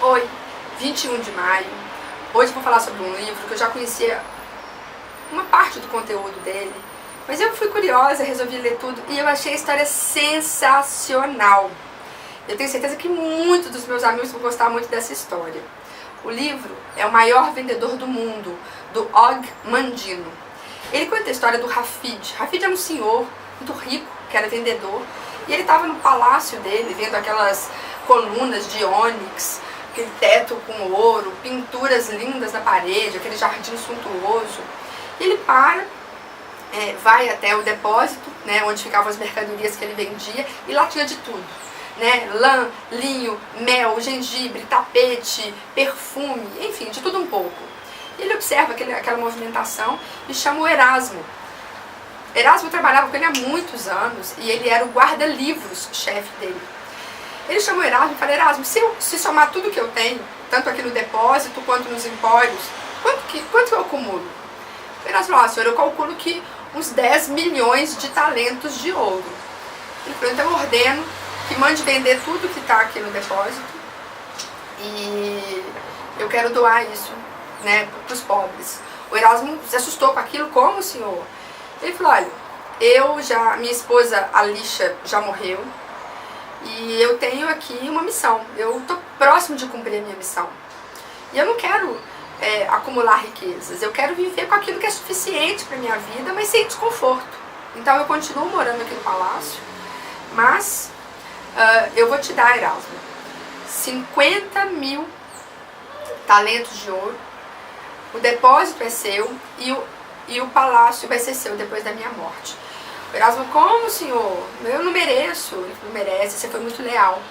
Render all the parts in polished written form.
Oi, 21 de maio. Hoje eu vou falar sobre um livro que eu já conhecia uma parte do conteúdo dele, mas eu fui curiosa, resolvi ler tudo e eu achei a história sensacional. Eu tenho certeza que muitos dos meus amigos vão gostar muito dessa história. O livro é O Maior Vendedor do Mundo, do Og Mandino. Ele conta a história do Hafid. Hafid é um senhor muito rico, que era vendedor, e ele estava no palácio dele, vendo aquelas colunas de ônix, aquele teto com ouro, pinturas lindas na parede, aquele jardim suntuoso. E ele vai até o depósito, né, onde ficavam as mercadorias que ele vendia, e lá tinha de tudo, né, lã, linho, mel, gengibre, tapete, perfume, enfim, de tudo um pouco. E ele observa aquela movimentação e chama o Erasmo. Erasmo trabalhava com ele há muitos anos e ele era o guarda-livros chefe dele. Ele chamou Erasmo e falou: Erasmo, se somar tudo que eu tenho, tanto aqui no depósito quanto nos empórios, quanto eu acumulo? O Erasmo falou: senhor, eu calculo que uns 10 milhões de talentos de ouro. Ele falou: então eu ordeno que mande vender tudo que está aqui no depósito e eu quero doar isso, né, para os pobres. O Erasmo se assustou com aquilo. Como, senhor? Ele falou: olha, minha esposa Alicia já morreu e eu tenho aqui uma missão. Eu estou próximo de cumprir a minha missão e eu não quero acumular riquezas. Eu quero viver com aquilo que é suficiente para minha vida, mas sem desconforto. Então eu continuo morando aqui no palácio, mas eu vou te dar, Erasmo, 50 mil talentos de ouro. O depósito é seu e o palácio vai ser seu depois da minha morte. O Erasmo: como, senhor? Eu não mereço. Ele não merece, você foi muito leal.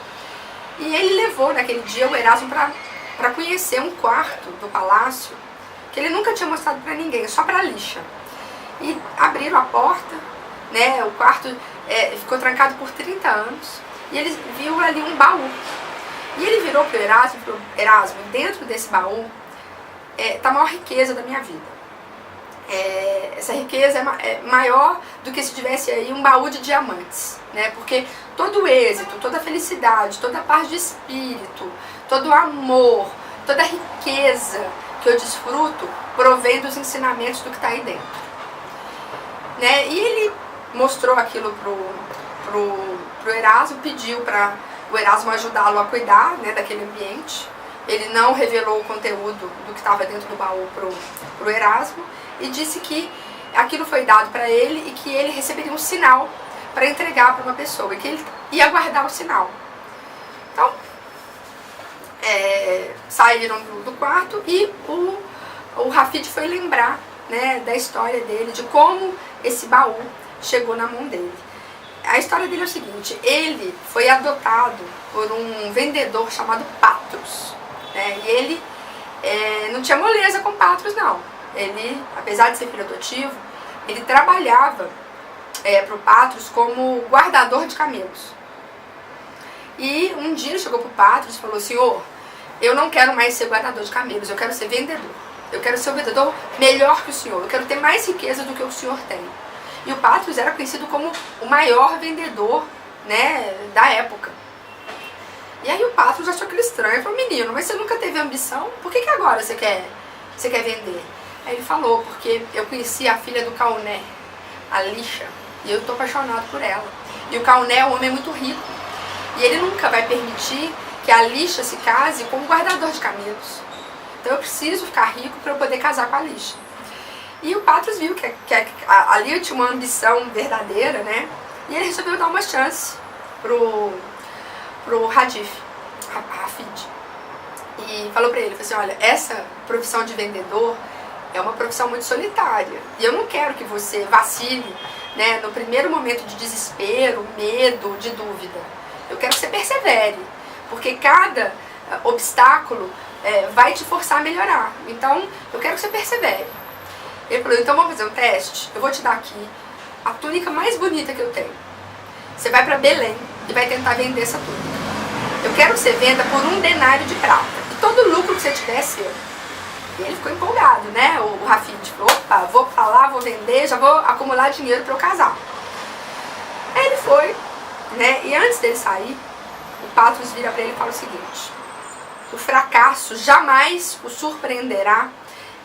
E ele levou naquele dia o Erasmo para conhecer um quarto do palácio que ele nunca tinha mostrado para ninguém, só para Alicia. E abriram a porta, né? O quarto ficou trancado por 30 anos e ele viu ali um baú. E ele virou para o Erasmo e falou: Erasmo, dentro desse baú está a maior riqueza da minha vida. Essa riqueza é maior do que se tivesse aí um baú de diamantes, né? Porque todo o êxito, toda a felicidade, toda a paz de espírito, todo o amor, toda a riqueza que eu desfruto provém dos ensinamentos do que está aí dentro, né? E ele mostrou aquilo pro Erasmo, pediu para o Erasmo ajudá-lo a cuidar, né, daquele ambiente. Ele não revelou o conteúdo do que estava dentro do baú pro Erasmo e disse que aquilo foi dado para ele e que ele receberia um sinal para entregar para uma pessoa e que ele ia guardar o sinal. Então, saíram do quarto e o Hafid foi lembrar, né, da história dele, de como esse baú chegou na mão dele. A história dele é o seguinte: ele foi adotado por um vendedor chamado Patros, né, e ele não tinha moleza com Patros, não. Ele, apesar de ser filho adotivo, ele trabalhava para o Patros como guardador de camelos. E um dia ele chegou para o Patros e falou: senhor, eu não quero mais ser guardador de camelos, eu quero ser vendedor. Eu quero ser um vendedor melhor que o senhor, eu quero ter mais riqueza do que o senhor tem. E o Patros era conhecido como o maior vendedor, né, da época. E aí o Patros achou aquilo estranho e falou: menino, mas você nunca teve ambição? Por que agora você quer vender? Aí ele falou: porque eu conheci a filha do Cauné, Alicia, e eu estou apaixonado por ela. E o Cauné é um homem muito rico, e ele nunca vai permitir que a Alicia se case com um guardador de camelos. Então eu preciso ficar rico para eu poder casar com a Alicia. E o Patros viu que ali tinha uma ambição verdadeira, né? E ele resolveu dar uma chance pro Hafid. E falou pra ele, falou assim: olha, essa profissão de vendedor é uma profissão muito solitária. E eu não quero que você vacile, né, no primeiro momento de desespero, medo, de dúvida. Eu quero que você persevere, porque cada obstáculo vai te forçar a melhorar. Então, eu quero que você persevere. Ele falou: então vamos fazer um teste? Eu vou te dar aqui a túnica mais bonita que eu tenho. Você vai para Belém e vai tentar vender essa túnica. Eu quero que você venda por 1 denário de prata. E todo o lucro que você tiver é seu. E ele ficou empolgado, né? O Hafid falou: opa, vou pra lá, vou vender, já vou acumular dinheiro para eu casar. Aí ele foi, né? E antes dele sair, o Patros vira para ele e fala o seguinte: o fracasso jamais o surpreenderá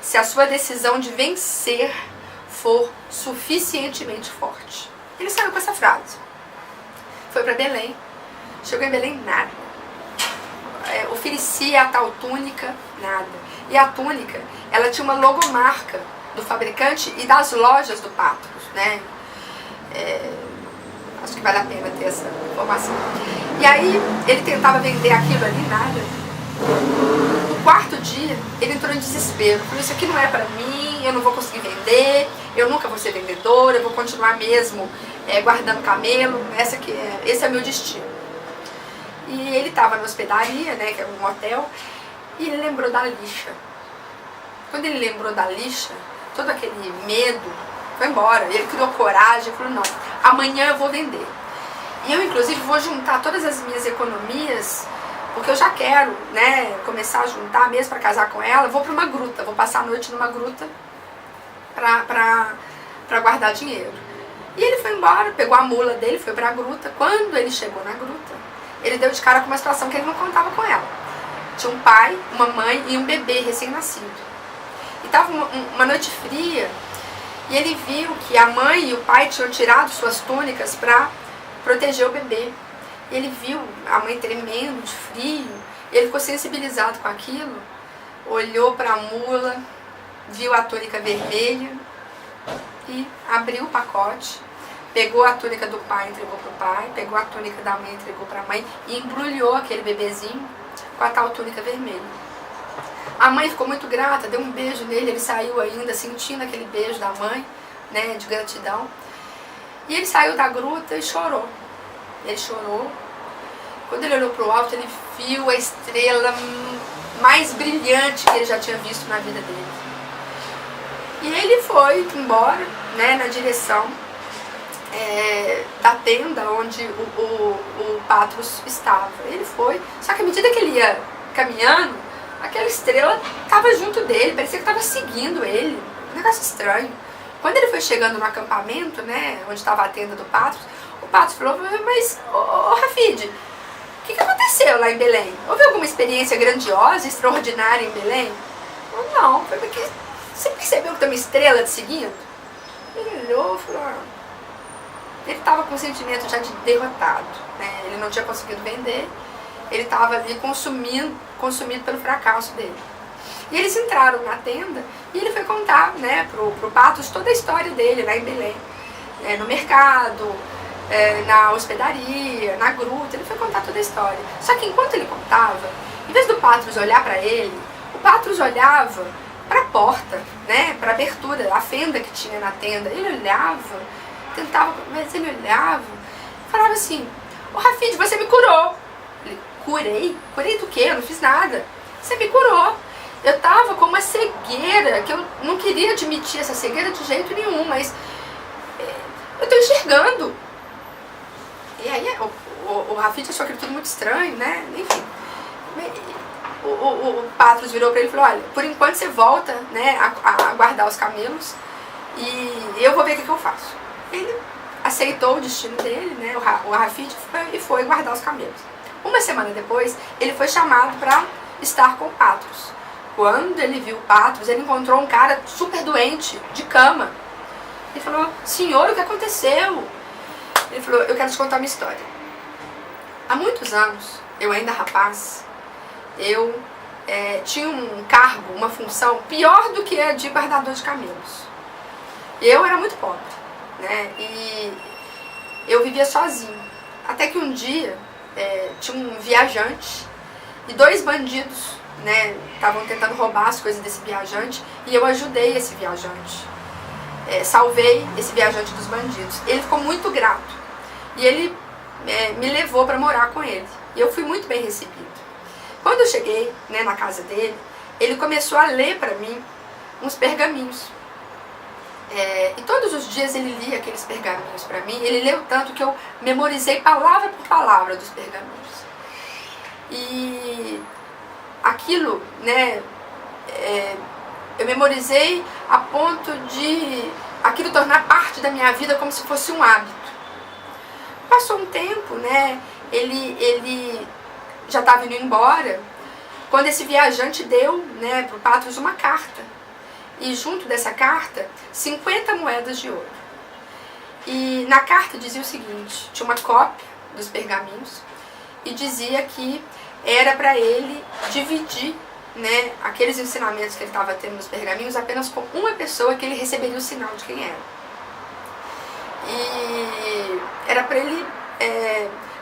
se a sua decisão de vencer for suficientemente forte. Ele saiu com essa frase. Foi para Belém. Chegou em Belém, nada. Oferecia a tal túnica, nada. E a túnica, ela tinha uma logomarca do fabricante e das lojas do Patros, né? Acho que vale a pena ter essa informação. E aí, ele tentava vender aquilo ali, nada. No quarto dia, ele entrou em desespero. Falou, isso aqui não é pra mim, eu não vou conseguir vender, eu nunca vou ser vendedora, eu vou continuar mesmo guardando camelo, esse é o meu destino. E ele estava na hospedaria, né, que é um hotel, e ele lembrou da lixa. Quando ele lembrou da lixa, todo aquele medo foi embora. Ele criou coragem e falou, não, amanhã eu vou vender. E eu, inclusive, vou juntar todas as minhas economias, porque eu já quero, né, começar a juntar mesmo para casar com ela. Vou para uma gruta, vou passar a noite numa gruta para guardar dinheiro. E ele foi embora, pegou a mula dele, foi para a gruta. Quando ele chegou na gruta, ele deu de cara com uma situação que ele não contava com ela. Tinha um pai, uma mãe e um bebê recém-nascido. E estava uma noite fria, e ele viu que a mãe e o pai tinham tirado suas túnicas para proteger o bebê. Ele viu a mãe tremendo de frio, e ele ficou sensibilizado com aquilo, olhou para a mula, viu a túnica vermelha e abriu o pacote, pegou a túnica do pai, entregou para o pai, pegou a túnica da mãe, entregou para a mãe e embrulhou aquele bebezinho com a tal túnica vermelha. A mãe ficou muito grata, deu um beijo nele, ele saiu ainda sentindo aquele beijo da mãe, né, de gratidão. E ele saiu da gruta e chorou. Ele chorou. Quando ele olhou para o alto, ele viu a estrela mais brilhante que ele já tinha visto na vida dele. E ele foi embora, né, na direção da tenda onde o Patros estava. Ele foi, só que à medida que ele ia caminhando, aquela estrela estava junto dele, parecia que estava seguindo ele. Um negócio estranho. Quando ele foi chegando no acampamento, né, onde estava a tenda do Patros, o Patros falou, mas, Rafid, o que aconteceu lá em Belém? Houve alguma experiência grandiosa, extraordinária em Belém? Não, foi porque você percebeu que tem uma estrela te seguindo? Ele olhou e falou, ele estava com um sentimento já de derrotado, né? Ele não tinha conseguido vender, ele estava ali consumido pelo fracasso dele. E eles entraram na tenda e ele foi contar, né, pro Patros toda a história dele lá em Belém, no mercado, na hospedaria, na gruta. Ele foi contar toda a história. Só que enquanto ele contava, em vez do Patros olhar para ele, o Patros olhava para a porta, né, para a abertura, a fenda que tinha na tenda. Ele olhava, tentava, mas ele olhava, falava assim, Rafid, você me curou. Ele, curei? Curei do quê? Eu não fiz nada. Você me curou. Eu tava com uma cegueira, que eu não queria admitir essa cegueira de jeito nenhum, mas eu tô enxergando. E aí o Rafid achou aquilo tudo muito estranho, né? Enfim. O Patros virou pra ele e falou, olha, por enquanto você volta, né, a guardar os camelos e eu vou ver o que eu faço. Ele aceitou o destino dele, né, o Rafid, e foi guardar os camelos. Uma semana depois, ele foi chamado para estar com o Patros. Quando ele viu o Patros, ele encontrou um cara super doente, de cama. Ele falou, senhor, o que aconteceu? Ele falou, eu quero te contar uma história. Há muitos anos, eu ainda rapaz, eu tinha um cargo, uma função pior do que a de guardador de camelos. Eu era muito pobre, né? E eu vivia sozinho. Até que um dia, tinha um viajante e 2 bandidos, né, estavam tentando roubar as coisas desse viajante e eu ajudei esse viajante. Salvei esse viajante dos bandidos. Ele ficou muito grato e ele me levou para morar com ele. E eu fui muito bem recebido. Quando eu cheguei, né, na casa dele, ele começou a ler para mim uns pergaminhos. E todos os dias ele lia aqueles pergaminhos para mim. Ele leu tanto que eu memorizei palavra por palavra dos pergaminhos. E aquilo, né, eu memorizei a ponto de aquilo tornar parte da minha vida como se fosse um hábito. Passou um tempo, né, ele já estava indo embora. quando esse viajante deu, né, para o Patros uma carta. E junto dessa carta, 50 moedas de ouro. E na carta dizia o seguinte, tinha uma cópia dos pergaminhos, e dizia que era para ele dividir, né, aqueles ensinamentos que ele estava tendo nos pergaminhos apenas com uma pessoa que ele receberia o sinal de quem era. E era para ele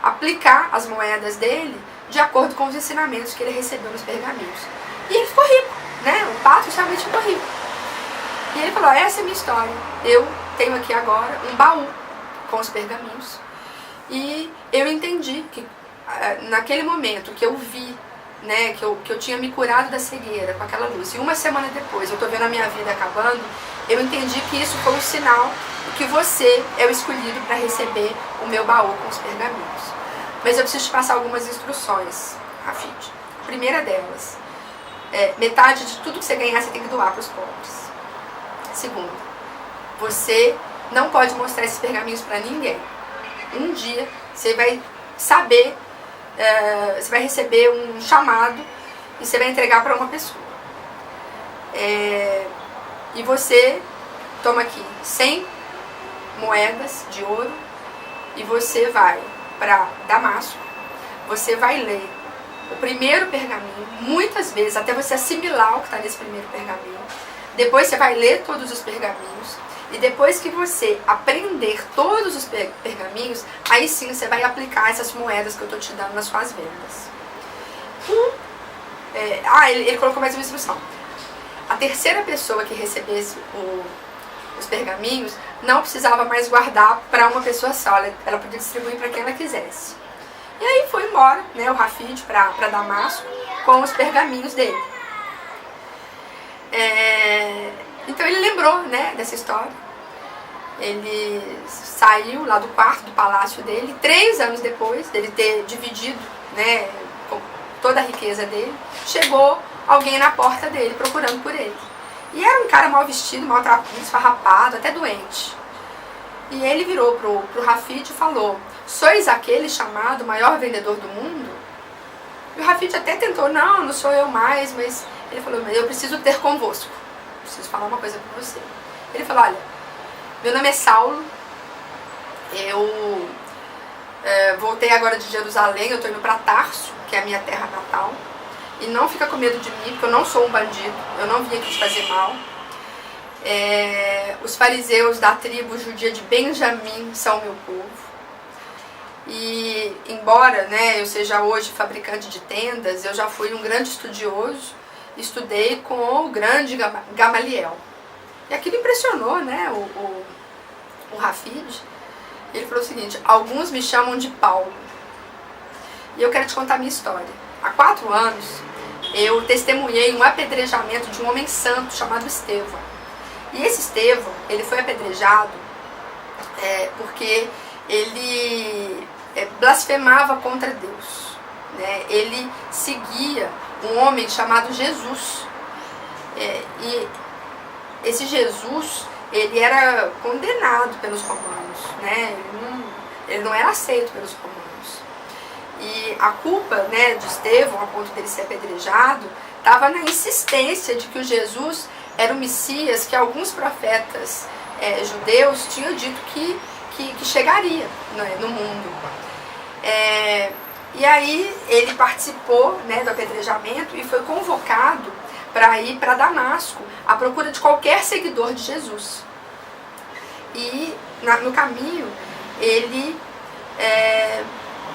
aplicar as moedas dele de acordo com os ensinamentos que ele recebeu nos pergaminhos. E ele ficou rico, né? O Patros realmente ficou rico. E ele falou, essa é a minha história. Eu tenho aqui agora um baú com os pergaminhos. E eu entendi que naquele momento que eu vi, né, que eu tinha me curado da cegueira com aquela luz, e uma semana depois eu estou vendo a minha vida acabando, eu entendi que isso foi um sinal de que você é o escolhido para receber o meu baú com os pergaminhos. Mas eu preciso te passar algumas instruções, Rafid. A primeira delas, metade de tudo que você ganhar você tem que doar para os pobres. Segunda, você não pode mostrar esses pergaminhos para ninguém. Um dia você vai saber, você vai receber um chamado e você vai entregar para uma pessoa. E você toma aqui 100 moedas de ouro e você vai para Damasco. Você vai ler o primeiro pergaminho muitas vezes até você assimilar o que está nesse primeiro pergaminho. Depois você vai ler todos os pergaminhos. E depois que você aprender todos os pergaminhos, aí sim você vai aplicar essas moedas que eu estou te dando nas suas vendas. Ele colocou mais uma instrução. A terceira pessoa que recebesse os pergaminhos não precisava mais guardar para uma pessoa só. Ela podia distribuir para quem ela quisesse. E aí foi embora, né, o Rafid para Damasco com os pergaminhos dele. Então ele lembrou, né, dessa história. Ele saiu lá do quarto do palácio dele, 3 anos depois dele ter dividido, né, com toda a riqueza dele, chegou alguém na porta dele procurando por ele. E era um cara mal vestido, maltratado, esfarrapado, até doente. E ele virou pro Rafid e falou, sois aquele chamado maior vendedor do mundo? E o Rafid até tentou, não sou eu mais, mas ele falou, eu preciso ter convosco. Preciso falar uma coisa com você. Ele falou, olha, meu nome é Saulo, eu voltei agora de Jerusalém, eu estou indo para Tarso, que é a minha terra natal, e não fica com medo de mim, porque eu não sou um bandido, eu não vim aqui te fazer mal. Os fariseus da tribo judia de Benjamim são meu povo. E embora, né, eu seja hoje fabricante de tendas, eu já fui um grande estudioso, estudei com o grande Gamaliel. E aquilo impressionou, né, o Rafid. Ele falou o seguinte, alguns me chamam de Paulo. E eu quero te contar a minha história. Há 4 anos, eu testemunhei um apedrejamento de um homem santo chamado Estevão. E esse Estevão, ele foi apedrejado porque ele blasfemava contra Deus, né? Ele seguia um homem chamado Jesus. E esse Jesus, ele era condenado pelos romanos, né? Ele não era aceito pelos romanos. E a culpa, né, de Estevão, a ponto dele ser apedrejado, estava na insistência de que o Jesus era o Messias que alguns profetas judeus tinham dito que chegaria, né, no mundo. E aí ele participou, né, do apedrejamento e foi convocado para ir para Damasco à procura de qualquer seguidor de Jesus. E no caminho ele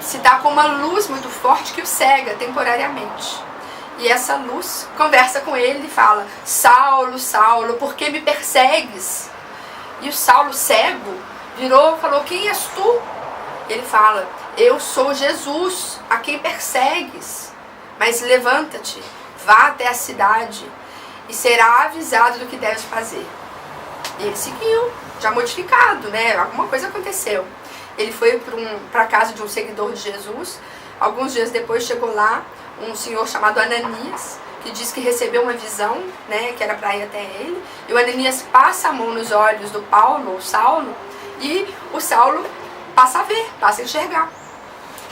se dá com uma luz muito forte que o cega temporariamente. E essa luz conversa com ele e fala, Saulo, Saulo, por que me persegues? E o Saulo, cego, virou e falou, quem és tu? Ele fala, eu sou Jesus, a quem persegues. Mas levanta-te, vá até a cidade e será avisado do que deves fazer. E ele seguiu, já modificado, né? Alguma coisa aconteceu. Ele foi para a casa de um seguidor de Jesus. Alguns dias depois chegou lá um senhor chamado Ananias, que diz que recebeu uma visão, né, que era para ir até ele. E o Ananias passa a mão nos olhos do o Saulo, e o Saulo passa a ver, passa a enxergar.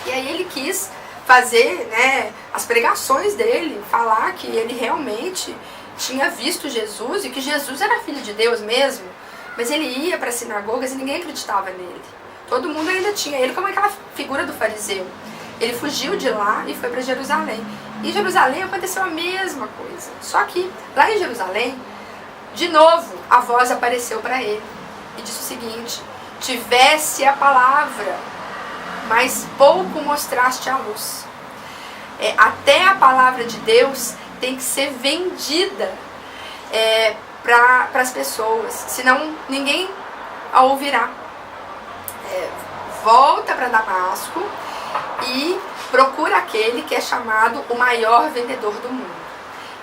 E aí ele quis fazer, né, as pregações dele, falar que ele realmente tinha visto Jesus e que Jesus era filho de Deus mesmo, mas ele ia para as sinagogas e ninguém acreditava nele. Todo mundo ainda tinha ele como aquela figura do fariseu. Ele fugiu de lá e foi para Jerusalém. E em Jerusalém aconteceu a mesma coisa. Só que lá em Jerusalém, de novo, a voz apareceu para ele e disse o seguinte: tivesse a palavra, mas pouco mostraste a luz. Até a palavra de Deus tem que ser vendida para as pessoas, senão ninguém a ouvirá. Volta para Damasco e procura aquele que é chamado o maior vendedor do mundo.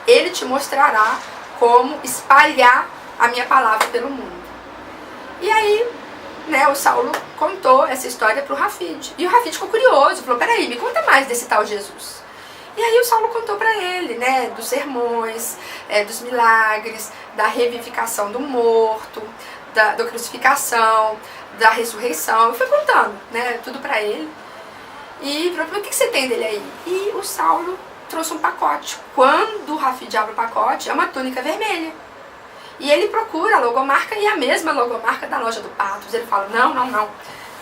Ele te mostrará como espalhar a minha palavra pelo mundo. E aí, né, o Saulo contou essa história para o Rafide. E o Rafide ficou curioso, falou: peraí, me conta mais desse tal Jesus. E aí o Saulo contou para ele, né, dos sermões, dos milagres, da revivificação do morto, da crucificação, da ressurreição. Eu fui contando, né, tudo para ele. E falou: o que você tem dele aí? E o Saulo trouxe um pacote. Quando o Rafide abre o pacote, é uma túnica vermelha. E ele procura a logomarca e a mesma logomarca da loja do Patos. Ele fala: não.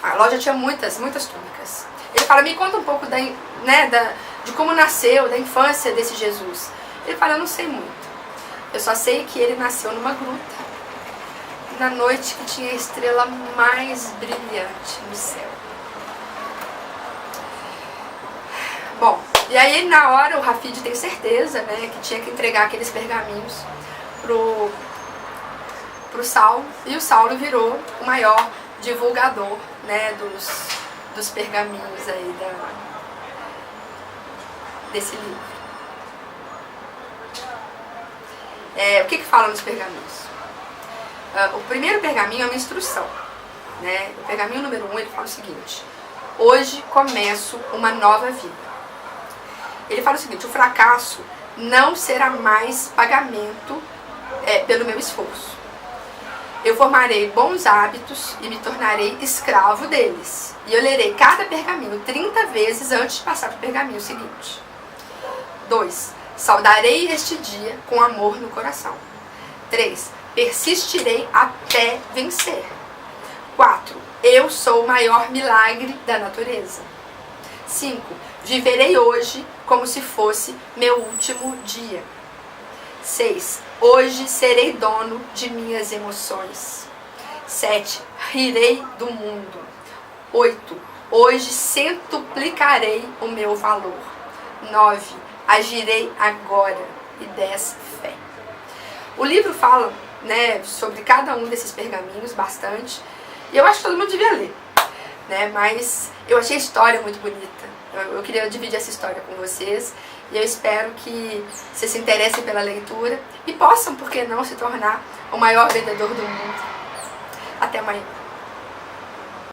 A loja tinha muitas túnicas. Ele fala: me conta um pouco de como nasceu, da infância desse Jesus. Ele fala: eu não sei muito. Eu só sei que ele nasceu numa gruta, na noite que tinha a estrela mais brilhante no céu. Bom, e aí na hora o Rafide tem certeza, né, que tinha que entregar aqueles pergaminhos pro Saulo, e o Saulo virou o maior divulgador, né, dos pergaminhos aí desse livro. O que fala nos pergaminhos? O primeiro pergaminho é uma instrução, né? O pergaminho número 1, ele fala o seguinte: hoje começo uma nova vida. Ele fala o seguinte: o fracasso não será mais pagamento pelo meu esforço. Eu formarei bons hábitos e me tornarei escravo deles. E eu lerei cada pergaminho 30 vezes antes de passar para o pergaminho seguinte. 2. Saudarei este dia com amor no coração. 3. Persistirei até vencer. 4. Eu sou o maior milagre da natureza. 5. Viverei hoje como se fosse meu último dia. 6. Hoje serei dono de minhas emoções. 7. Rirei do mundo. 8. Hoje centuplicarei o meu valor. 9. Agirei agora. E 10. Fé. O livro fala, né, sobre cada um desses pergaminhos bastante. E eu acho que todo mundo devia ler, né? Mas eu achei a história muito bonita. Eu queria dividir essa história com vocês. E eu espero que vocês se interessem pela leitura e possam, por que não, se tornar o maior vendedor do mundo. Até amanhã.